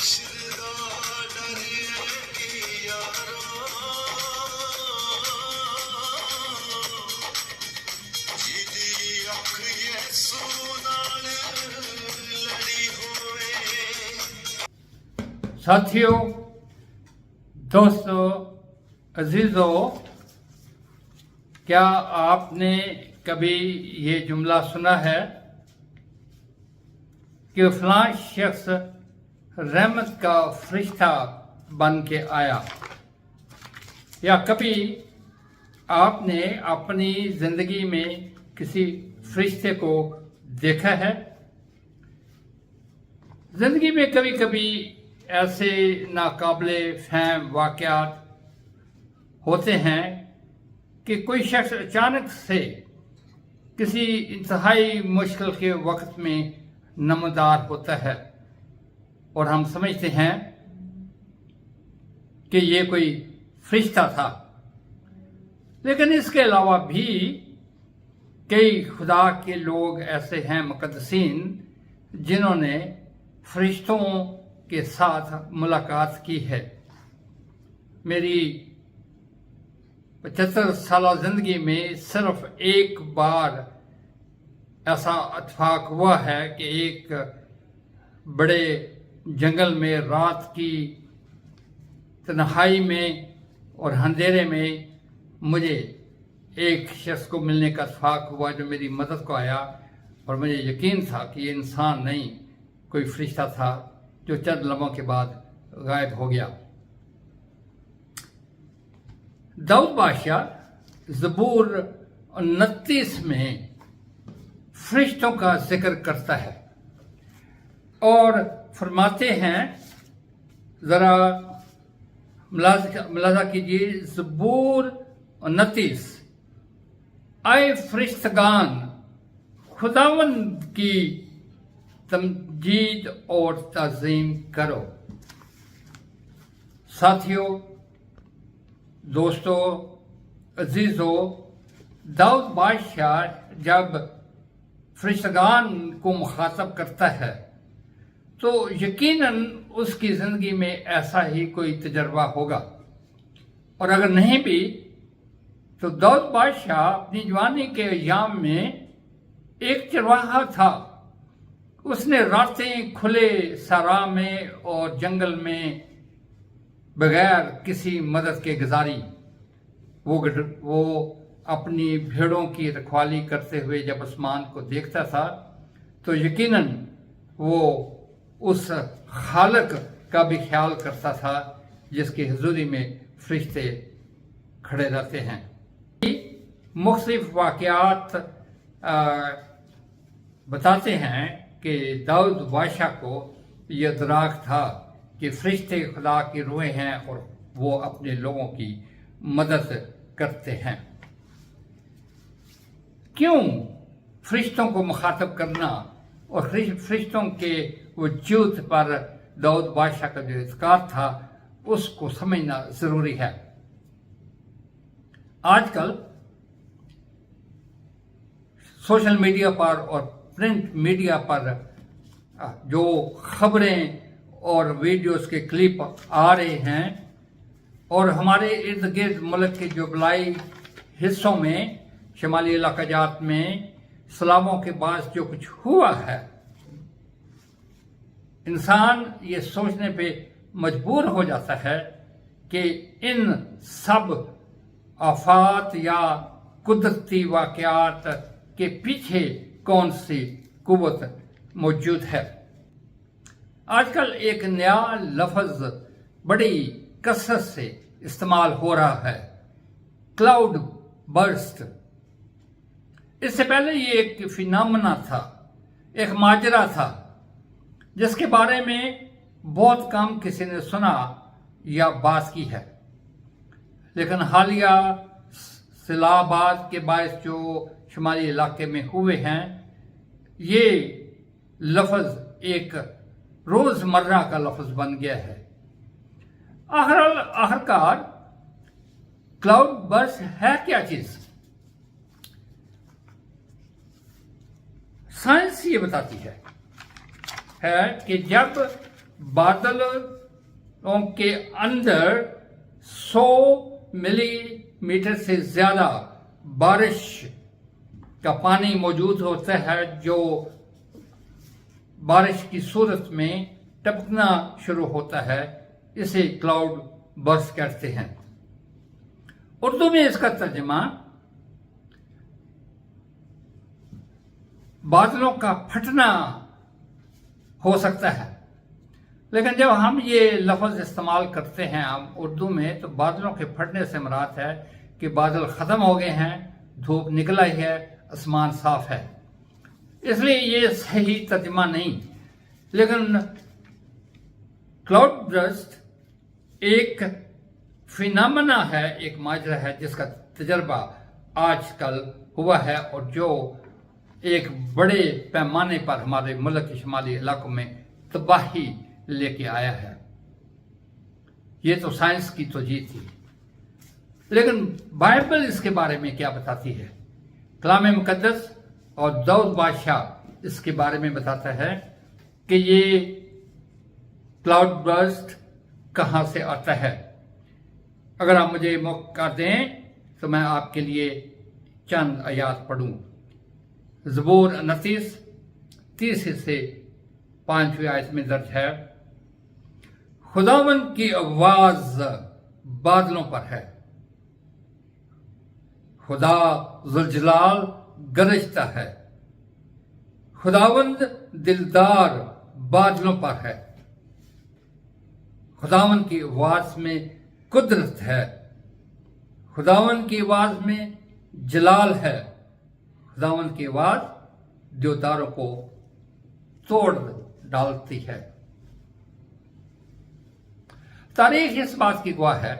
साथियों, दोस्तों, अजीजों, क्या आपने कभी ये जुमला सुना है कि फलां शख्स रहमत का फरिश्ता बन के आया? या कभी आपने अपनी जिंदगी में किसी फरिश्ते को देखा है? जिंदगी में कभी कभी ऐसे नाकाबिले फहम वाक़यात होते हैं कि कोई शख्स अचानक से किसी इंतहाई मुश्किल के वक्त में नमदार होता है और हम समझते हैं कि ये कोई फरिश्ता था। लेकिन इसके अलावा भी कई खुदा के लोग ऐसे हैं मुक़द्दसीन जिन्होंने फरिश्तों के साथ मुलाकात की है। मेरी 75 साल जिंदगी में सिर्फ एक बार ऐसा इत्तेफाक हुआ है कि एक बड़े जंगल में रात की तन्हाई में और अंधेरे में मुझे एक शख्स को मिलने का इत्तेफाक हुआ जो मेरी मदद को आया और मुझे यकीन था कि ये इंसान नहीं, कोई फरिश्ता था जो चंद लम्हों के बाद गायब हो गया। दाऊद बादशाह ज़बूर 29 में फरिश्तों का जिक्र करता है और फरमाते हैं, ज़रा मुलाज़ा कीजिए, ज़बूर 29, आए फरिश्तगान खुदावंद की तमजीद और ताज़ीम करो। साथियों, दोस्तों, अजीज़ों, दाऊद बादशाह जब फरिश्तगान को मुखातब करता है तो यकीनन उसकी ज़िंदगी में ऐसा ही कोई तजर्बा होगा, और अगर नहीं भी तो दाऊद बादशाह अपनी जवानी के अय्याम में एक चरवाहा था। उसने रातें खुले सरा में और जंगल में बगैर किसी मदद के गुजारी। वो अपनी भेड़ों की रखवाली करते हुए जब आसमान को देखता था तो यकीनन वो उस खालिक का भी ख्याल करता था जिसकी हुजूरी में फरिश्ते खड़े रहते हैं। मुख्तलिफ वाक़यात बताते हैं कि दाऊद बादशाह को यह इदराक था कि फरिश्ते खुदा की रूहें हैं और वो अपने लोगों की मदद करते हैं। क्यों फरिश्तों को मुखातब करना और फरिश्तों के वजूद पर दाऊद बादशाह का जो इत्कार था उसको समझना ज़रूरी है। आजकल सोशल मीडिया पर और प्रिंट मीडिया पर जो खबरें और वीडियोस के क्लिप आ रहे हैं और हमारे इर्द गिर्द मुल्क के जो बलाई हिस्सों में, शुमाली इलाका जात में सैलाबों के बाद जो कुछ हुआ है, इंसान ये सोचने पे मजबूर हो जाता है कि इन सब आफात या कुदरती वाक़यात के पीछे कौन सी कुव्वत मौजूद है। आजकल एक नया लफ्ज़ बड़ी कसरत से इस्तेमाल हो रहा है, क्लाउड बर्स्ट। इससे पहले ये एक फिनोमेना था, एक माजरा था जिसके बारे में बहुत कम किसी ने सुना या बात की है। लेकिन हालिया सैलाबाद के बायस जो शुमाली इलाके में हुए हैं, ये लफ्ज़ एक रोज़मर्रा का लफ्ज़ बन गया है। आखिरकार क्लाउड बर्स्ट है क्या चीज़? साइंस ये बताती है कि जब बादलों के अंदर 100 मिलीमीटर से ज्यादा बारिश का पानी मौजूद होता है, जो बारिश की सूरत में टपकना शुरू होता है। इसे क्लाउड बर्स्ट कहते हैं। उर्दू में इसका तर्जुमा बादलों का फटना हो सकता है, लेकिन जब हम ये लफ्ज इस्तेमाल करते हैं हम उर्दू में, तो बादलों के फटने से मुराद है कि बादल खत्म हो गए हैं, धूप निकल आई है, आसमान साफ है। इसलिए ये सही तर्जुमा नहीं। लेकिन क्लाउड बर्स्ट एक फिनोमेना है, एक माजरा है जिसका तजर्बा आजकल हुआ है और जो एक बड़े पैमाने पर हमारे मुल्क के शुमाली इलाकों में तबाही लेके आया है। ये तो साइंस की तोजीह थी, लेकिन बाइबल इसके बारे में क्या बताती है? कलाम मुकद्दस और दाऊद बादशाह इसके बारे में बताता है कि ये क्लाउड बर्स्ट कहां से आता है। अगर आप मुझे मौका दें तो मैं आपके लिए चंद आयात पढ़ूं। ज़बूर 29 से 5वीं आयत में दर्ज है, खुदावंद की आवाज बादलों पर है, खुदा जुलजलाल गरजता है, खुदावंद दिलदार बादलों पर है, खुदावंद की आवाज में कुदरत है, खुदावंद की आवाज में जलाल है, खुदावंद की आवाज देवदारों को तोड़ डालती है। तारीख इस बात की गवाह है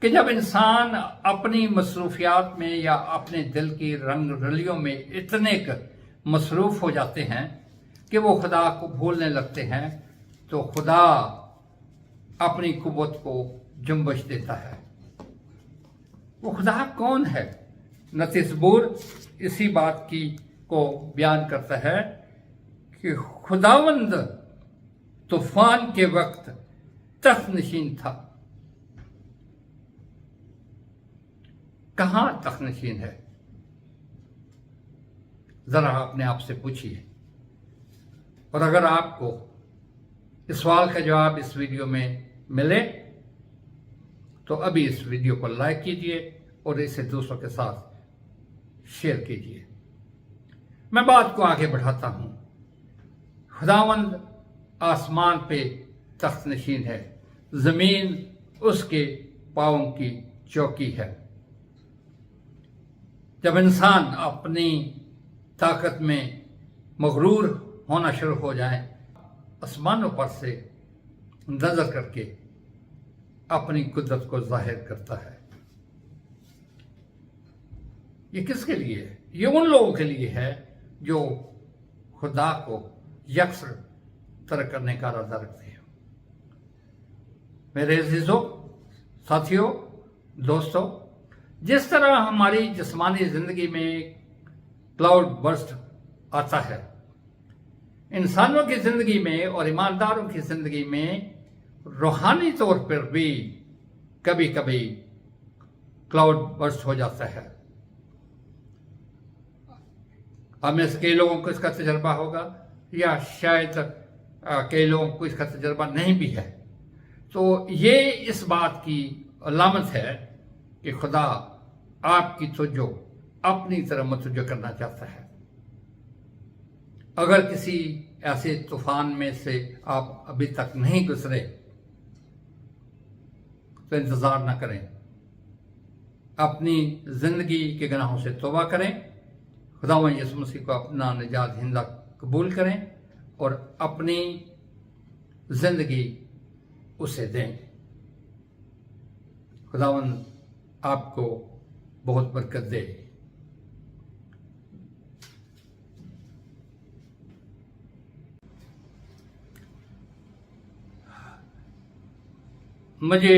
कि जब इंसान अपनी मसरूफियात में या अपने दिल की रंग रलियों में इतने मसरूफ हो जाते हैं कि वो खुदा को भूलने लगते हैं, तो खुदा अपनी कुव्वत को जुम्बश देता है। वो खुदा कौन है? ज़बूर इसी बात की को बयान करता है कि खुदावंद तूफान के वक्त तख्त नशीन था। कहां तख्त नशीन है? जरा अपने आप से पूछिए। और अगर आपको इस सवाल का जवाब इस वीडियो में मिले तो अभी इस वीडियो को लाइक कीजिए और इसे दूसरों के साथ शेयर कीजिए। मैं बात को आगे बढ़ाता हूं। खुदावंद आसमान पे तख्त नशीन है, जमीन उसके पांवों की चौकी है। जब इंसान अपनी ताकत में मगरूर होना शुरू हो जाए, आसमानों पर से नजर करके अपनी कुदरत को जाहिर करता है। ये किसके लिए है? ये उन लोगों के लिए है जो खुदा को यकसर तरक करने का इरादा रखते हैं। मेरे अजीजों, साथियों, दोस्तों, जिस तरह हमारी जिस्मानी जिंदगी में क्लाउड बर्स्ट आता है, इंसानों की जिंदगी में और ईमानदारों की जिंदगी में रूहानी तौर पर भी कभी कभी क्लाउड बर्स्ट हो जाता है। हम में से कई लोगों को इसका तजर्बा होगा या शायद कई लोगों को इसका तजर्बा नहीं भी है। तो ये इस बात की अलामत है कि खुदा आपकी तवज्जो अपनी तरफ मुतवज्जो करना चाहता है। अगर किसी ऐसे तूफान में से आप अभी तक नहीं गुजरे तो इंतजार ना करें, अपनी जिंदगी के गुनाहों से तौबा करें, खुदावंद यीशु मसीह को अपना निजात दहिंदा कबूल करें और अपनी जिंदगी उसे दें। खुदावंद आपको बहुत बरकत दे। मुझे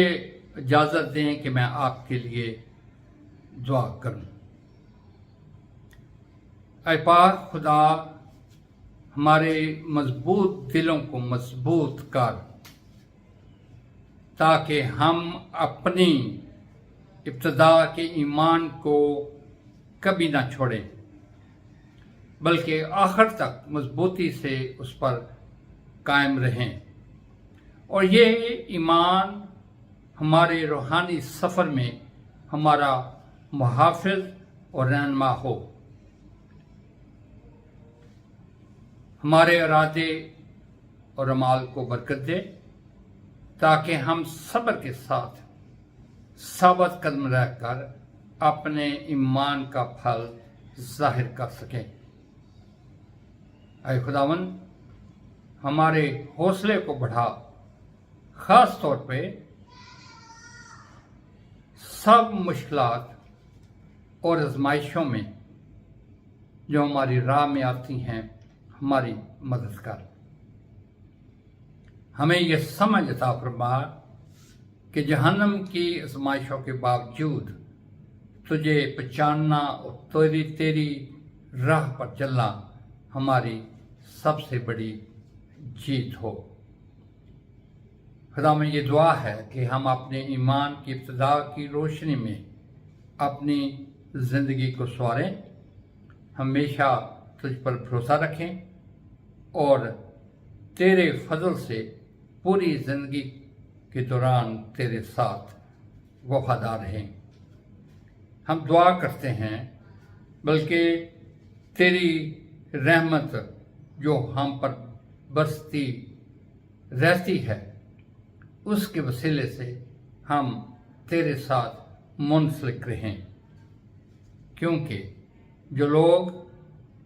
इजाजत दें कि मैं आपके लिए दुआ करूं। ऐ पाक खुदा, ہمارے مضبوط دلوں کو مضبوط کر، تاکہ ہم اپنی ابتدا کے ایمان کو کبھی نہ چھوڑیں، بلکہ آخر تک مضبوطی سے اس پر قائم رہیں، اور یہ ایمان ہمارے روحانی سفر میں ہمارا محافظ اور رہنما ہو، ہمارے ارادے اور اعمال کو برکت دے، تاکہ ہم صبر کے ساتھ ثابت قدم رہ کر اپنے ایمان کا پھل ظاہر کر سکیں۔ اے خداوند، ہمارے حوصلے کو بڑھا، خاص طور پہ سب مشکلات اور آزمائشوں میں جو ہماری راہ میں آتی ہیں ہماری مدد کر۔ ہمیں یہ سمجھ عطا فرما کہ جہنم کی آزمائشوں کے باوجود تجھے پہچاننا اور تیری راہ پر چلنا ہماری سب سے بڑی جیت ہو۔ خدا میں یہ دعا ہے کہ ہم اپنے ایمان کی ابتدا کی روشنی میں اپنی زندگی کو سنواریں، ہمیشہ تجھ پر بھروسہ رکھیں اور تیرے فضل سے پوری زندگی کے دوران تیرے ساتھ وفادار رہیں۔ ہم دعا کرتے ہیں، بلکہ تیری رحمت جو ہم پر برستی رہتی ہے، اس کے وسیلے سے ہم تیرے ساتھ منسلک رہیں، کیونکہ جو لوگ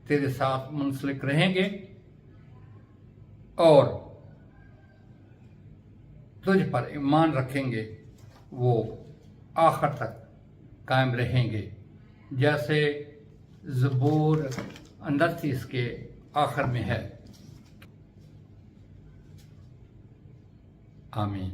تیرے ساتھ منسلک رہیں گے اور تجھ پر ایمان رکھیں گے، وہ آخر تک قائم رہیں گے، جیسے زبور 29 کے آخر میں ہے۔ آمین۔